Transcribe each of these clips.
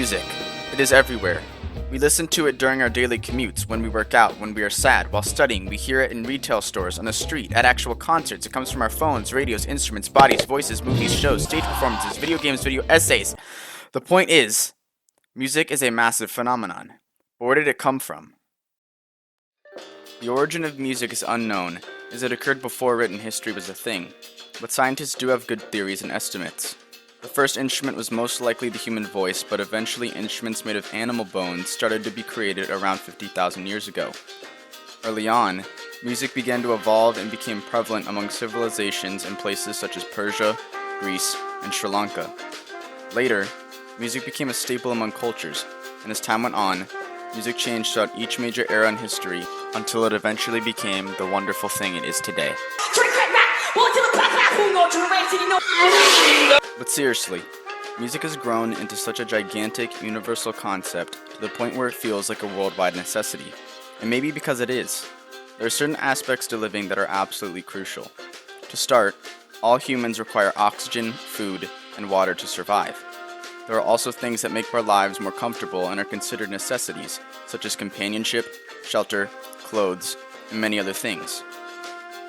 Music. It is everywhere. We listen to it during our daily commutes, when we work out, when we are sad, while studying. We hear it in retail stores, on the street, at actual concerts. It comes from our phones, radios, instruments, bodies, voices, movies, shows, stage performances, video games, video essays. The point is, music is a massive phenomenon. But where did it come from? The origin of music is unknown, as it occurred before written history was a thing, but scientists do have good theories and estimates. The first instrument was most likely the human voice, but eventually instruments made of animal bones started to be created around 50,000 years ago. Early on, music began to evolve and became prevalent among civilizations in places such as Persia, Greece, and Sri Lanka. Later, music became a staple among cultures, and as time went on, music changed throughout each major era in history until it eventually became the wonderful thing it is today. But seriously, music has grown into such a gigantic, universal concept to the point where it feels like a worldwide necessity. And maybe because it is. There are certain aspects to living that are absolutely crucial. To start, all humans require oxygen, food, and water to survive. There are also things that make our lives more comfortable and are considered necessities, such as companionship, shelter, clothes, and many other things.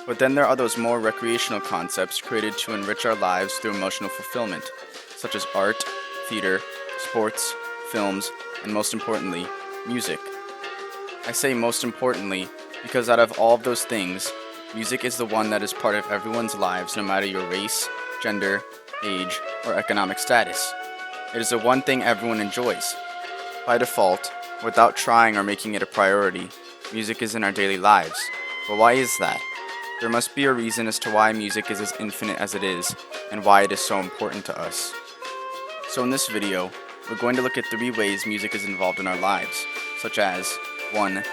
But then there are those more recreational concepts created to enrich our lives through emotional fulfillment, such as art, theater, sports, films, and most importantly, music. I say most importantly because out of all of those things, music is the one that is part of everyone's lives no matter your race, gender, age, or economic status. It is the one thing everyone enjoys. By default, without trying or making it a priority, music is in our daily lives. But why is that? There must be a reason as to why music is as infinite as it is, and why it is so important to us. So in this video, we're going to look at 3 ways music is involved in our lives, such as 1.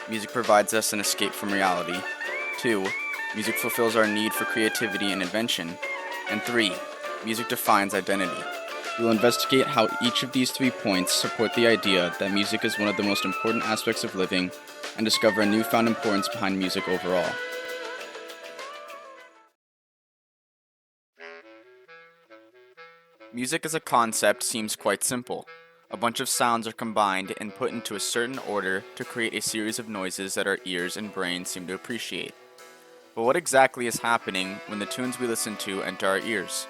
Music provides us an escape from reality. 2. Music fulfills our need for creativity and invention. And 3. Music defines identity. We will investigate how each of these 3 points support the idea that music is one of the most important aspects of living, and discover a newfound importance behind music overall. Music as a concept seems quite simple. A bunch of sounds are combined and put into a certain order to create a series of noises that our ears and brains seem to appreciate. But what exactly is happening when the tunes we listen to enter our ears?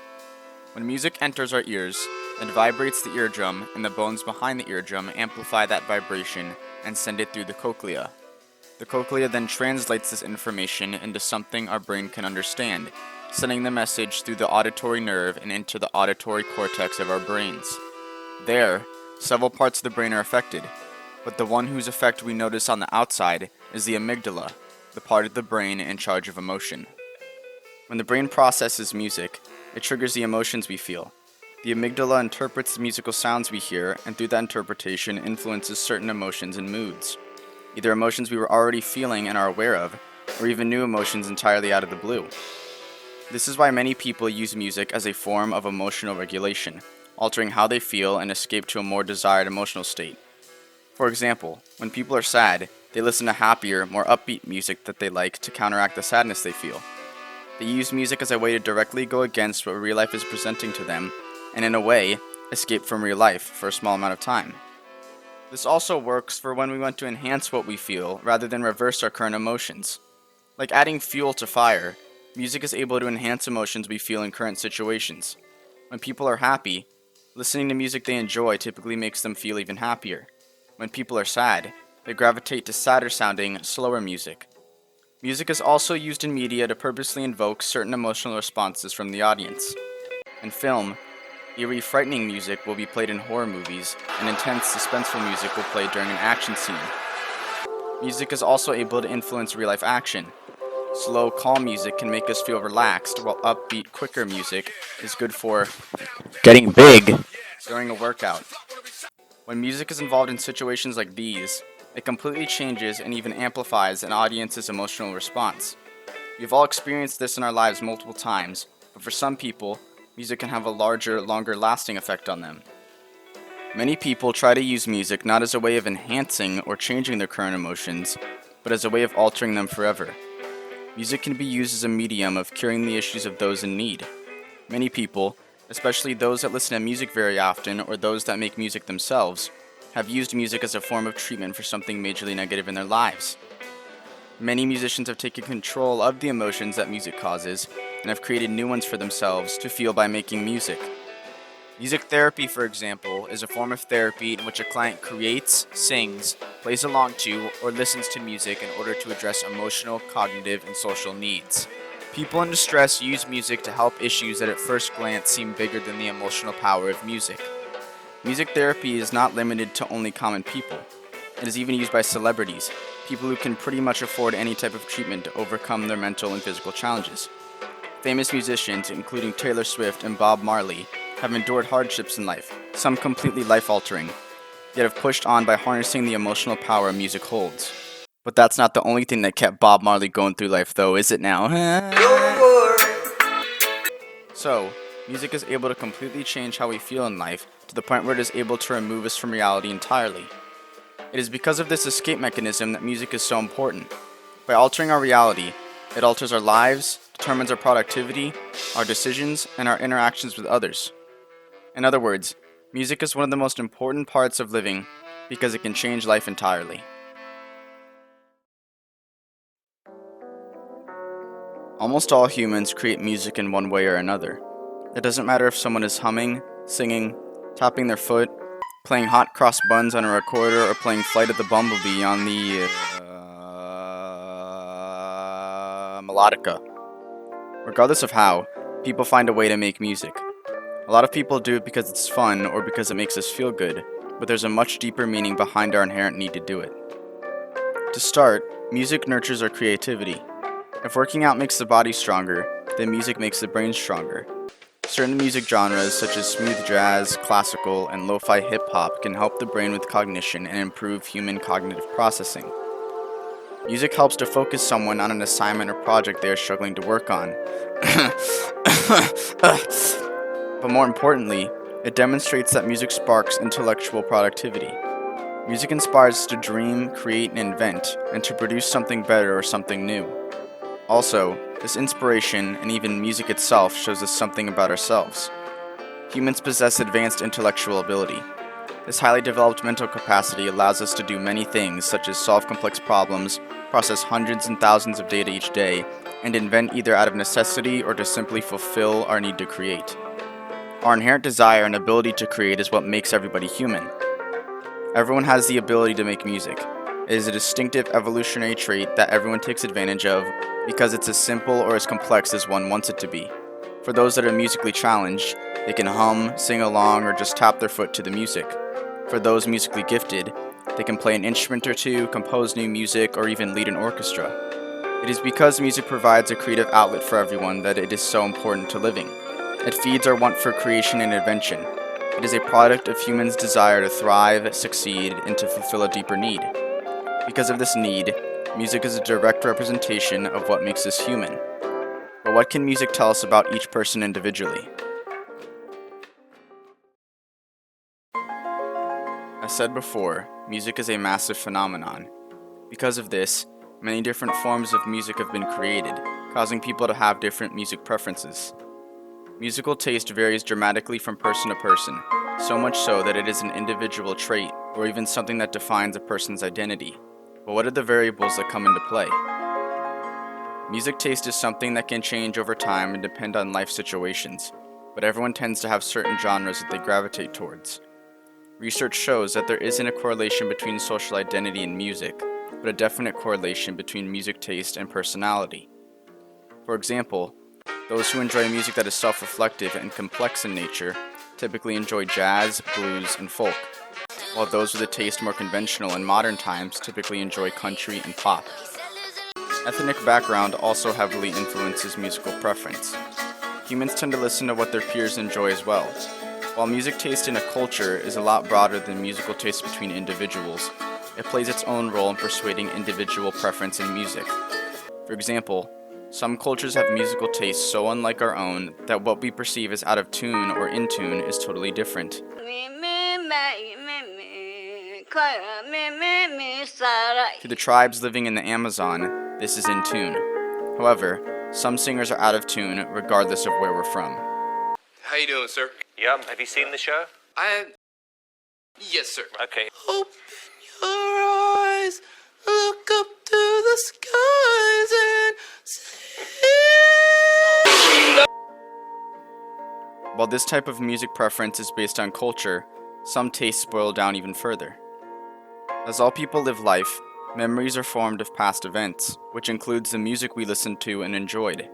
When music enters our ears, it vibrates the eardrum, and the bones behind the eardrum amplify that vibration and send it through the cochlea. The cochlea then translates this information into something our brain can understand, sending the message through the auditory nerve and into the auditory cortex of our brains. There, several parts of the brain are affected, but the one whose effect we notice on the outside is the amygdala, the part of the brain in charge of emotion. When the brain processes music, it triggers the emotions we feel. The amygdala interprets the musical sounds we hear, and through that interpretation influences certain emotions and moods. Either emotions we were already feeling and are aware of, or even new emotions entirely out of the blue. This is why many people use music as a form of emotional regulation, altering how they feel and escape to a more desired emotional state. For example, when people are sad, they listen to happier, more upbeat music that they like to counteract the sadness they feel. They use music as a way to directly go against what real life is presenting to them, and in a way, escape from real life for a small amount of time. This also works for when we want to enhance what we feel rather than reverse our current emotions. Like adding fuel to fire, music is able to enhance emotions we feel in current situations. When people are happy, listening to music they enjoy typically makes them feel even happier. When people are sad, they gravitate to sadder sounding, slower music. Music is also used in media to purposely invoke certain emotional responses from the audience. In film, eerie, frightening music will be played in horror movies, and intense, suspenseful music will play during an action scene. Music is also able to influence real-life action. Slow, calm music can make us feel relaxed, while upbeat, quicker music is good for getting big during a workout. When music is involved in situations like these, it completely changes and even amplifies an audience's emotional response. We've all experienced this in our lives multiple times, but for some people, music can have a larger, longer lasting effect on them. Many people try to use music not as a way of enhancing or changing their current emotions, but as a way of altering them forever. Music can be used as a medium of curing the issues of those in need. Many people, especially those that listen to music very often or those that make music themselves, have used music as a form of treatment for something majorly negative in their lives. Many musicians have taken control of the emotions that music causes and have created new ones for themselves to feel by making music. Music therapy, for example, is a form of therapy in which a client creates, sings, plays along to, or listens to music in order to address emotional, cognitive, and social needs. People in distress use music to help issues that at first glance seem bigger than the emotional power of music. Music therapy is not limited to only common people. It is even used by celebrities, people who can pretty much afford any type of treatment to overcome their mental and physical challenges. Famous musicians, including Taylor Swift and Bob Marley, have endured hardships in life, some completely life-altering, yet have pushed on by harnessing the emotional power music holds. But that's not the only thing that kept Bob Marley going through life, though, is it now? So, music is able to completely change how we feel in life to the point where it is able to remove us from reality entirely. It is because of this escape mechanism that music is so important. By altering our reality, it alters our lives, determines our productivity, our decisions, and our interactions with others. In other words, music is one of the most important parts of living because it can change life entirely. Almost all humans create music in one way or another. It doesn't matter if someone is humming, singing, tapping their foot, playing hot cross buns on a recorder, or playing Flight of the Bumblebee on the melodica. Regardless of how, people find a way to make music. A lot of people do it because it's fun or because it makes us feel good, but there's a much deeper meaning behind our inherent need to do it. To start, music nurtures our creativity. If working out makes the body stronger, then music makes the brain stronger. Certain music genres such as smooth jazz, classical, and lo-fi hip-hop can help the brain with cognition and improve human cognitive processing. Music helps to focus someone on an assignment or project they are struggling to work on. But more importantly, it demonstrates that music sparks intellectual productivity. Music inspires us to dream, create, and invent, and to produce something better or something new. Also, this inspiration, and even music itself, shows us something about ourselves. Humans possess advanced intellectual ability. This highly developed mental capacity allows us to do many things, such as solve complex problems, process hundreds and thousands of data each day, and invent either out of necessity or to simply fulfill our need to create. Our inherent desire and ability to create is what makes everybody human. Everyone has the ability to make music. It is a distinctive evolutionary trait that everyone takes advantage of because it's as simple or as complex as one wants it to be. For those that are musically challenged, they can hum, sing along, or just tap their foot to the music. For those musically gifted, they can play an instrument or two, compose new music, or even lead an orchestra. It is because music provides a creative outlet for everyone that it is so important to living. It feeds our want for creation and invention. It is a product of humans' desire to thrive, succeed, and to fulfill a deeper need. Because of this need, music is a direct representation of what makes us human. But what can music tell us about each person individually? As said before, music is a massive phenomenon. Because of this, many different forms of music have been created, causing people to have different music preferences. Musical taste varies dramatically from person to person, so much so that it is an individual trait, or even something that defines a person's identity. But what are the variables that come into play? Music taste is something that can change over time and depend on life situations, but everyone tends to have certain genres that they gravitate towards. Research shows that there isn't a correlation between social identity and music, but a definite correlation between music taste and personality. For example, those who enjoy music that is self-reflective and complex in nature typically enjoy jazz, blues, and folk, while those with a taste more conventional in modern times typically enjoy country and pop. Ethnic background also heavily influences musical preference. Humans tend to listen to what their peers enjoy as well. While music taste in a culture is a lot broader than musical taste between individuals, it plays its own role in persuading individual preference in music. For example, some cultures have musical tastes so unlike our own that what we perceive as out of tune or in tune is totally different. To the tribes living in the Amazon, this is in tune. However, some singers are out of tune regardless of where we're from. How you doing, sir? Yep. Have you seen the show? Yes, sir. Okay. Open your eyes, look up to the skies and see. While this type of music preference is based on culture, some tastes boil down even further. As all people live life, memories are formed of past events, which includes the music we listened to and enjoyed.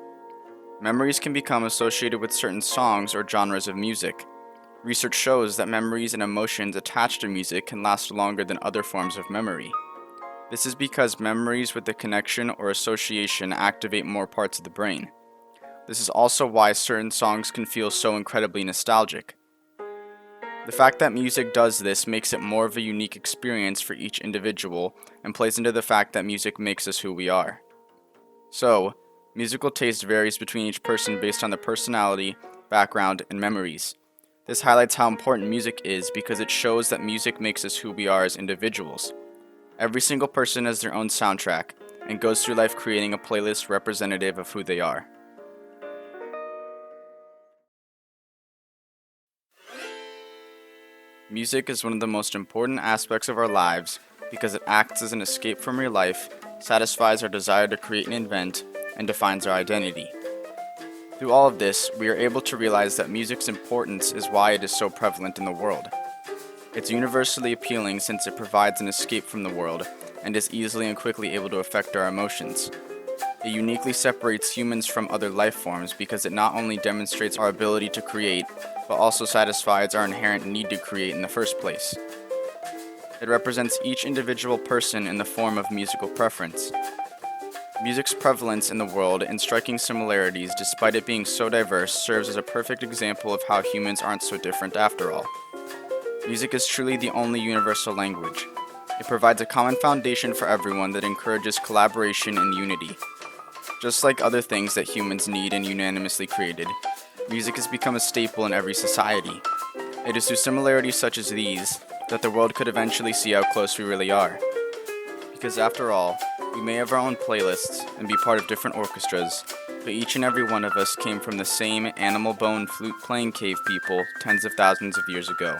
Memories can become associated with certain songs or genres of music. Research shows that memories and emotions attached to music can last longer than other forms of memory. This is because memories with a connection or association activate more parts of the brain. This is also why certain songs can feel so incredibly nostalgic. The fact that music does this makes it more of a unique experience for each individual and plays into the fact that music makes us who we are. So, musical taste varies between each person based on their personality, background, and memories. This highlights how important music is because it shows that music makes us who we are as individuals. Every single person has their own soundtrack and goes through life creating a playlist representative of who they are. Music is one of the most important aspects of our lives because it acts as an escape from real life, satisfies our desire to create and invent, and defines our identity. Through all of this, we are able to realize that music's importance is why it is so prevalent in the world. It's universally appealing since it provides an escape from the world and is easily and quickly able to affect our emotions. It uniquely separates humans from other life forms because it not only demonstrates our ability to create, but also satisfies our inherent need to create in the first place. It represents each individual person in the form of musical preference. Music's prevalence in the world and striking similarities despite it being so diverse serves as a perfect example of how humans aren't so different after all. Music is truly the only universal language. It provides a common foundation for everyone that encourages collaboration and unity. Just like other things that humans need and unanimously created, music has become a staple in every society. It is through similarities such as these that the world could eventually see how close we really are. Because after all, we may have our own playlists and be part of different orchestras, but each and every one of us came from the same animal bone flute playing cave people tens of thousands of years ago.